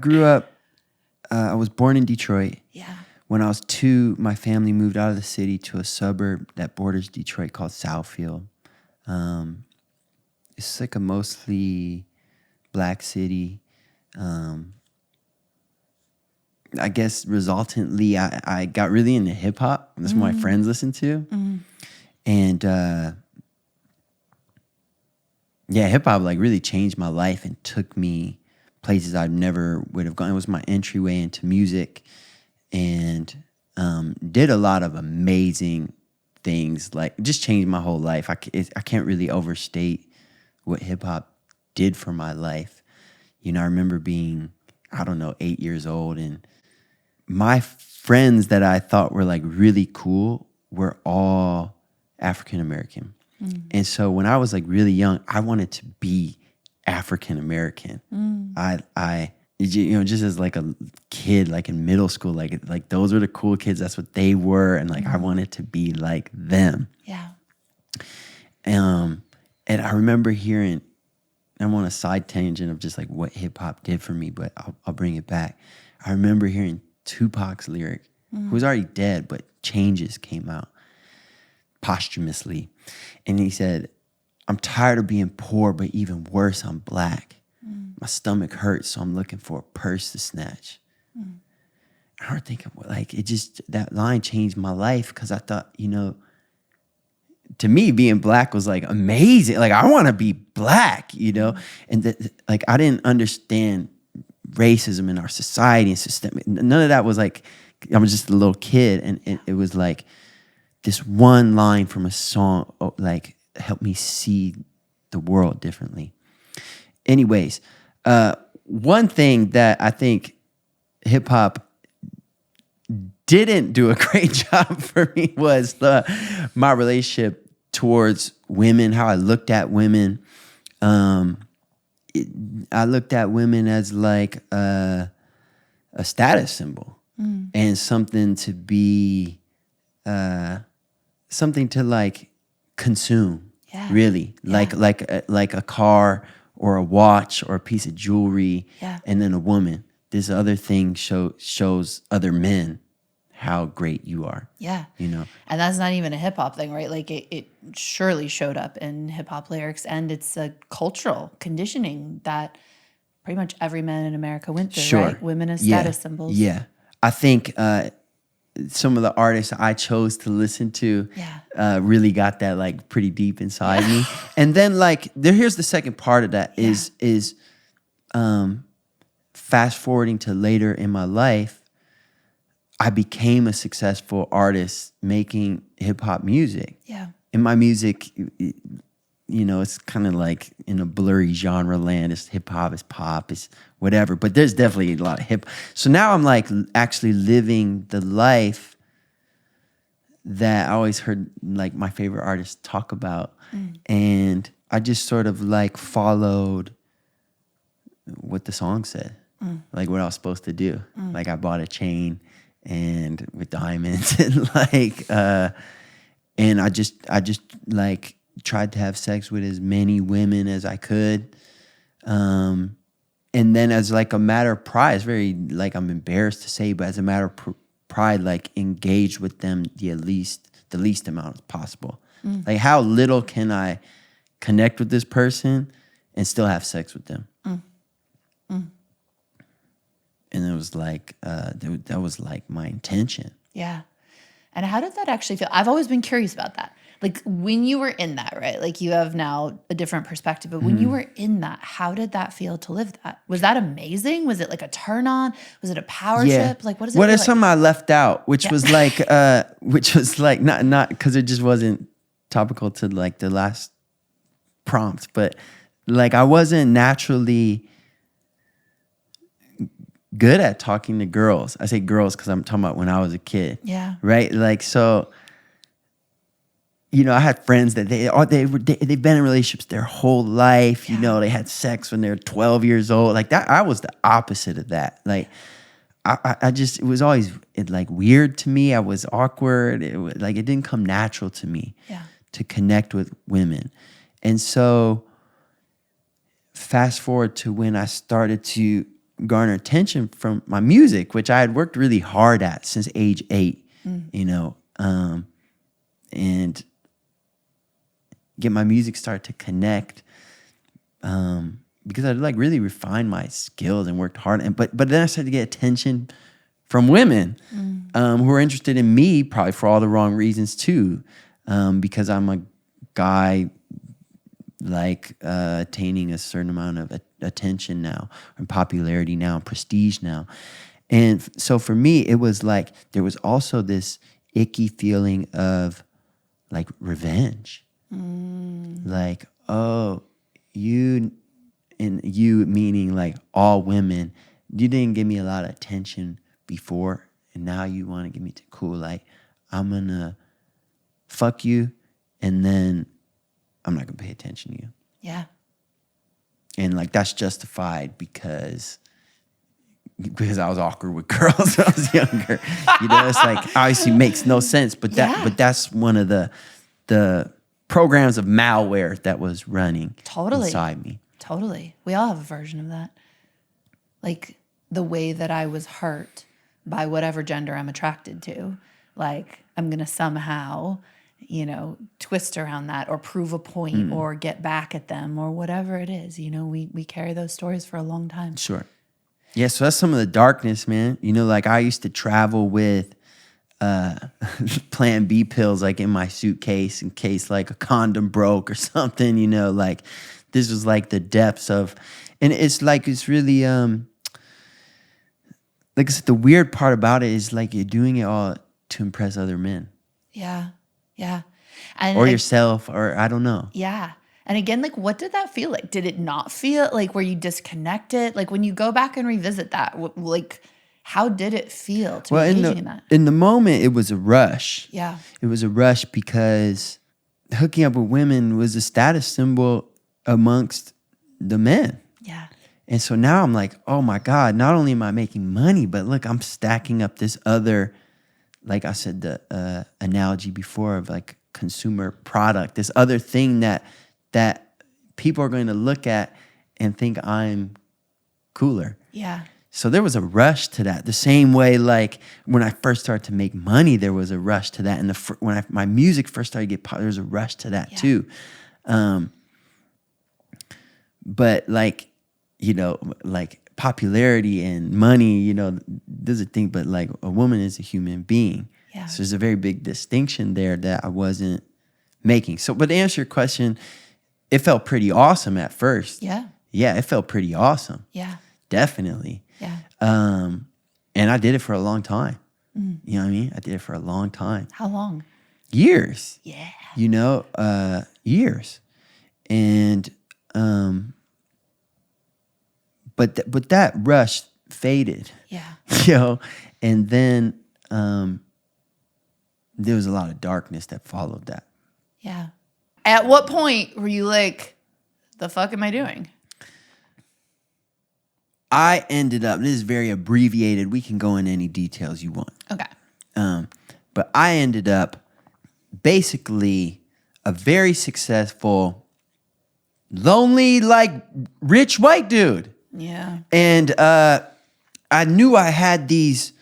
Grew up, I was born in Detroit. Yeah. When I was 2, my family moved out of the city to a suburb that borders Detroit called Southfield. It's like a mostly black city. I guess resultantly, I got really into hip hop. That's what my friends listened to. And yeah, hip hop like really changed my life and took me places I never would have gone. It was my entryway into music, and did a lot of amazing things. Like just changed my whole life. I can't really overstate what hip hop did for my life. You know, I remember being, I don't know, 8 years old, and my friends that I thought were like really cool were all African American. And so when I was like really young, I wanted to be African American. I you know, just as like a kid, like in middle school, like those were the cool kids. That's what they were, and like I wanted to be like them. Yeah. And I remember hearing, I'm on a side tangent of just like what hip hop did for me, but I'll bring it back. I remember hearing Tupac's lyric, who was already dead, but Changes came out posthumously. And he said, "I'm tired of being poor, but even worse, I'm black. My stomach hurts, so I'm looking for a purse to snatch." I remember thinking, like, that line changed my life, because I thought, you know, to me, being black was like amazing. Like, I want to be black, you know? And like, I didn't understand racism in our society and systemic. None of that was like, I was just a little kid. And it was like this one line from a song, like, helped me see the world differently. Anyways, one thing that I think hip hop didn't do a great job for me was my relationship towards women, how I looked at women. I looked at women as like a status symbol and something to be, something to like consume, really. Like a car or a watch or a piece of jewelry, and then a woman. This other thing shows other men how great you are. Yeah. You know? And that's not even a hip hop thing, right? Like it surely showed up in hip hop lyrics, and it's a cultural conditioning that pretty much every man in America went through, right? Women as status symbols. Yeah. I think some of the artists I chose to listen to really got that like pretty deep inside me. And then like here's the second part of that is fast forwarding to later in my life, I became a successful artist making hip hop music. Yeah. And my music, you know, it's kind of like in a blurry genre land. It's hip hop, it's pop, it's whatever. But there's definitely a lot of hip. So now I'm like actually living the life that I always heard like my favorite artists talk about. And I just sort of like followed what the song said, like what I was supposed to do. Like I bought a chain and with diamonds and like, and I just like tried to have sex with as many women as I could. And then as like a matter of pride, it's very like, I'm embarrassed to say, but as a matter of pride, like engage with them the least amount as possible. Like how little can I connect with this person and still have sex with them? And it was like, that was like my intention. Yeah. And how did that actually feel? I've always been curious about that. Like when you were in that, right? Like you have now a different perspective, but when you were in that, how did that feel to live that? Was that amazing? Was it like a turn on? Was it a power trip? Like what does it feel there's like? something I left out, which was like not because it just wasn't topical to like the last prompt, but like I wasn't naturally good at talking to girls. I say girls because I'm talking about when I was a kid. Yeah. Right? Like, so, you know, I had friends that they've been in relationships their whole life. You know, they had sex when they were 12 years old. Like that, I was the opposite of that. Like, I just, it was always like weird to me. I was awkward. It was like, it didn't come natural to me to connect with women. And so fast forward to when I started to garner attention from my music, which I had worked really hard at since age 8, you know, and get my music start to connect, because I like really refined my skills and worked hard. But then I started to get attention from women who were interested in me, probably for all the wrong reasons too, because I'm a guy like attaining a certain amount of attention now, and popularity now, and prestige now. And so for me, it was like there was also this icky feeling of like revenge. Like, oh, you meaning like all women, you didn't give me a lot of attention before, and now you want to give me cool, like I'm gonna fuck you, and then I'm not gonna pay attention to you. Yeah. And like that's justified because I was awkward with girls when I was younger. You know, it's like obviously makes no sense, but that's one of the programs of malware that was running inside me. Totally. We all have a version of that. Like the way that I was hurt by whatever gender I'm attracted to. Like I'm going to somehow, you know, twist around that or prove a point or get back at them or whatever it is. You know, we carry those stories for a long time. Sure. Yeah, so that's some of the darkness, man. You know, like I used to travel with Plan B pills like in my suitcase in case like a condom broke or something, you know, like this was like the depths of, and it's like, it's really, like I said, the weird part about it is like you're doing it all to impress other men. Yeah. Yeah. Or yourself, or I don't know. Yeah. And again, like, what did that feel like? Did it not feel like, were you disconnected? Like when you go back and revisit that, like, how did it feel to engage in that? In the moment, it was a rush. Yeah. It was a rush because hooking up with women was a status symbol amongst the men. Yeah. And so now I'm like, oh my God, not only am I making money, but look, I'm stacking up this other, like I said, the analogy before of like consumer product, this other thing that people are going to look at and think I'm cooler. Yeah. So there was a rush to that. The same way, like when I first started to make money, there was a rush to that. And when my music first started to get popular, there was a rush to that too. But like, you know, like popularity and money, you know, there's a thing. But like a woman is a human being. Yeah. So there's a very big distinction there that I wasn't making. So, but to answer your question, it felt pretty awesome at first. Yeah. Yeah, it felt pretty awesome. Yeah. Definitely. Yeah. And I did it for a long time. You know what I mean? I did it for a long time. How long? Years. Yeah. You know, years. And but that rush faded. Yeah. You know, and then there was a lot of darkness that followed that. Yeah. At what point were you like, the fuck am I doing? I ended up, this is very abbreviated. We can go into any details you want. Okay. But I ended up basically a very successful, lonely, like rich white dude. Yeah. And I knew I had these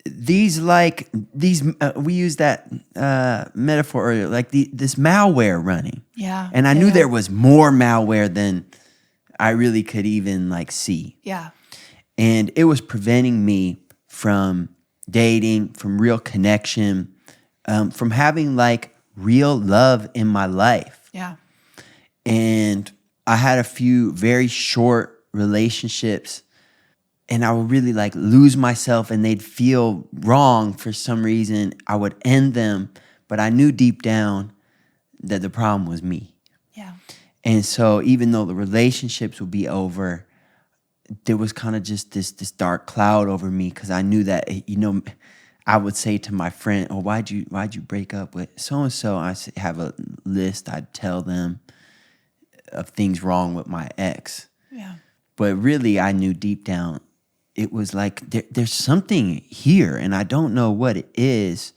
we use that metaphor earlier, like this malware running. Yeah. And I knew there was more malware than I really could even like see. Yeah. And it was preventing me from dating, from real connection, from having like real love in my life. Yeah. And I had a few very short relationships, and I would really like lose myself and they'd feel wrong for some reason. I would end them, but I knew deep down that the problem was me. Yeah. And so even though the relationships would be over, there was kind of just this dark cloud over me, because I knew that, you know, I would say to my friend, oh, why'd you break up with so-and-so? I have a list. I'd tell them of things wrong with my ex. Yeah. But really, I knew deep down, it was like, there's something here, and I don't know what it is,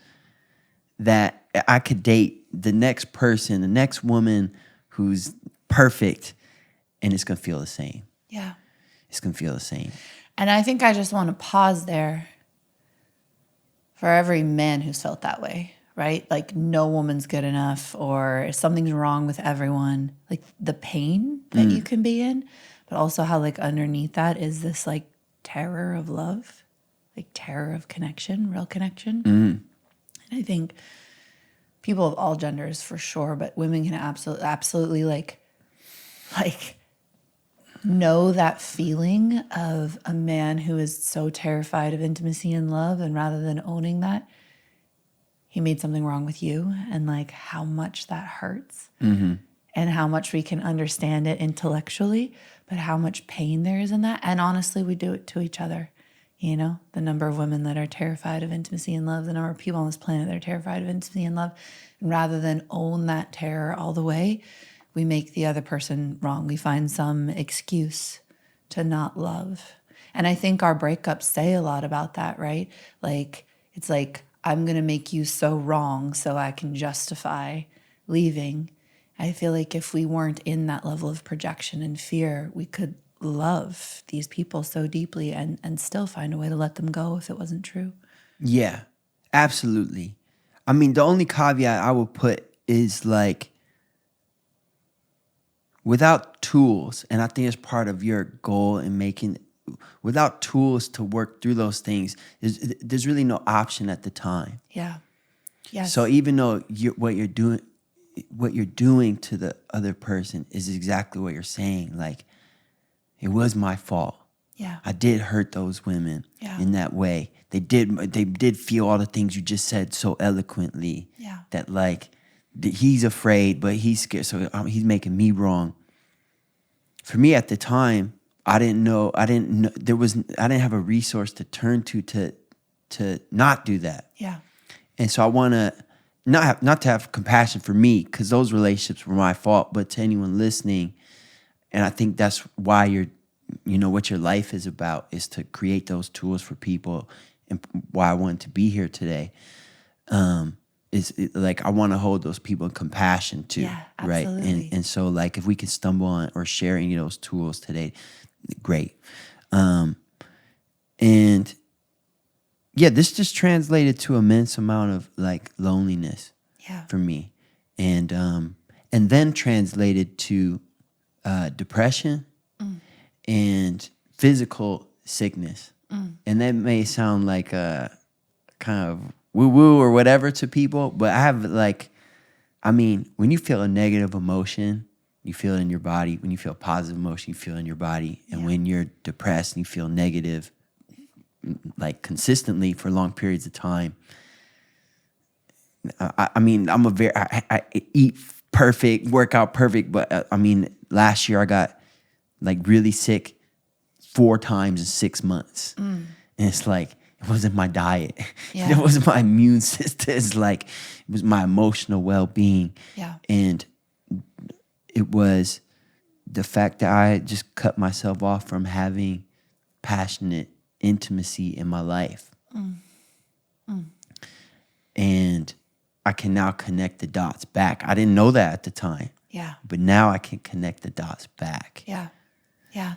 that I could date the next person, the next woman who's perfect, and it's going to feel the same. Yeah. It's going to feel the same. And I think I just want to pause there for every man who's felt that way, right? Like no woman's good enough or something's wrong with everyone. Like the pain that you can be in, but also how like underneath that is this like terror of love, like terror of connection, real connection. And I think people of all genders for sure, but women can absolutely like know that feeling of a man who is so terrified of intimacy and love, and rather than owning that, he made something wrong with you, and like how much that hurts and how much we can understand it intellectually, but how much pain there is in that. And honestly, we do it to each other. You know, the number of women that are terrified of intimacy and love, the number of people on this planet that are terrified of intimacy and love. And rather than own that terror all the way, we make the other person wrong. We find some excuse to not love. And I think our breakups say a lot about that, right? Like, it's like, I'm going to make you so wrong so I can justify leaving. I feel like if we weren't in that level of projection and fear, we could love these people so deeply and still find a way to let them go if it wasn't true. Yeah, absolutely. I mean, the only caveat I would put is like, without tools, and I think it's part of your goal in making, without tools to work through those things, there's really no option at the time. Yeah. Yes. So even though what you're doing to the other person is exactly what you're saying, like, it was my fault. Yeah. I did hurt those women Yeah. in that way. They did feel all the things you just said so eloquently. Yeah. That like, he's afraid, but he's scared, so he's making me wrong. For me at the time, I didn't have a resource to turn to not do that. Yeah. And so I want to not to have compassion for me, because those relationships were my fault, but to anyone listening, and I think that's why what your life is about, is to create those tools for people, and why I wanted to be here today. Like, I want to hold those people in compassion too, Yeah, right? absolutely. And so like, if we can stumble on or share any of those tools today, great. And yeah, this just translated to immense amount of like loneliness for me, and then translated to depression and physical sickness. And that may sound like a kind of woo-woo or whatever to people, but I have like, I mean, when you feel a negative emotion, you feel it in your body. When you feel a positive emotion, you feel it in your body. And when you're depressed and you feel negative, like consistently for long periods of time, I mean, I eat perfect, work out perfect, but I mean, last year I got like really sick 4 times in 6 months. And it's like, it wasn't my diet. Yeah. It wasn't my immune system. It's like, it was my emotional well-being. Yeah. And it was the fact that I just cut myself off from having passionate intimacy in my life. And I can now connect the dots back. I didn't know that at the time. Yeah. But now I can connect the dots back. Yeah. Yeah.